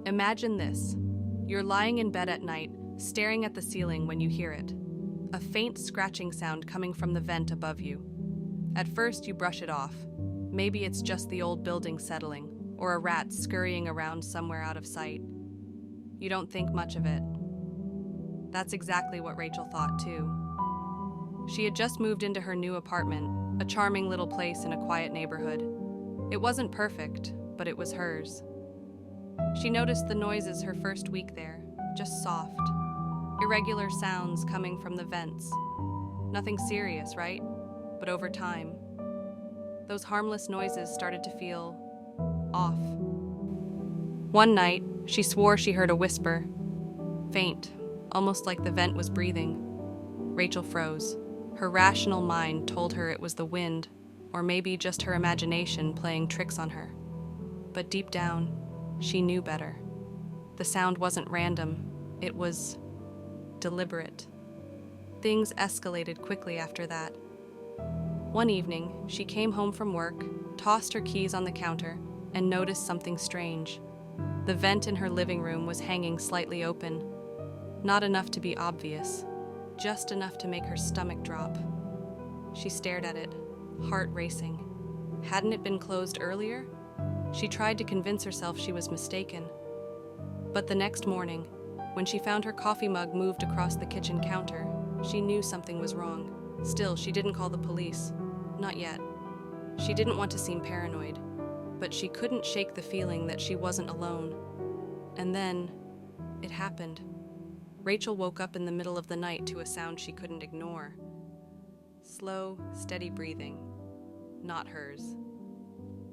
Imagine this. You're lying in bed at night, staring at the ceiling when you hear it. A faint scratching sound coming from the vent above you. At first, you brush it off. Maybe it's just the old building settling, or a rat scurrying around somewhere out of sight. You don't think much of it. That's exactly what Rachel thought, too. She had just moved into her new apartment, a charming little place in a quiet neighborhood. It wasn't perfect, but it was hers. She noticed the noises her first week there, just soft. Irregular sounds coming from the vents. Nothing serious, right? But over time, those harmless noises started to feel off. One night, she swore she heard a whisper. Faint, almost like the vent was breathing. Rachel froze. Her rational mind told her it was the wind, or maybe just her imagination playing tricks on her. But deep down, she knew better. The sound wasn't random. It was deliberate. Things escalated quickly after that. One evening, she came home from work, tossed her keys on the counter, and noticed something strange. The vent in her living room was hanging slightly open. Not enough to be obvious, just enough to make her stomach drop. She stared at it, heart racing. Hadn't it been closed earlier? She tried to convince herself she was mistaken. But the next morning, when she found her coffee mug moved across the kitchen counter, she knew something was wrong. Still, she didn't call the police. Not yet. She didn't want to seem paranoid, but she couldn't shake the feeling that she wasn't alone. And then, it happened. Rachel woke up in the middle of the night to a sound she couldn't ignore. Slow, steady breathing. Not hers.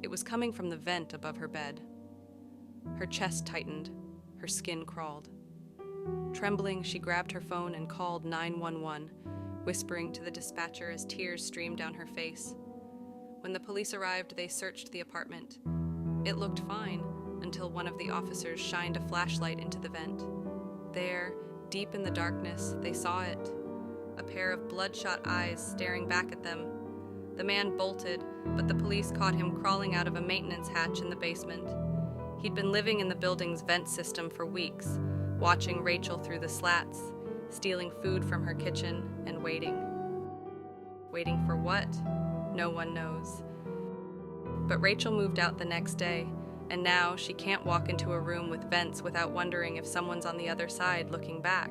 It was coming from the vent above her bed. Her chest tightened. Her skin crawled. Trembling, she grabbed her phone and called 911, whispering to the dispatcher as tears streamed down her face. When the police arrived, they searched the apartment. It looked fine until one of the officers shined a flashlight into the vent. There, deep in the darkness, they saw it. A pair of bloodshot eyes staring back at them. The man bolted, but the police caught him crawling out of a maintenance hatch in the basement. He'd been living in the building's vent system for weeks, watching Rachel through the slats, stealing food from her kitchen, and waiting. Waiting for what? No one knows. But Rachel moved out the next day, and now she can't walk into a room with vents without wondering if someone's on the other side looking back.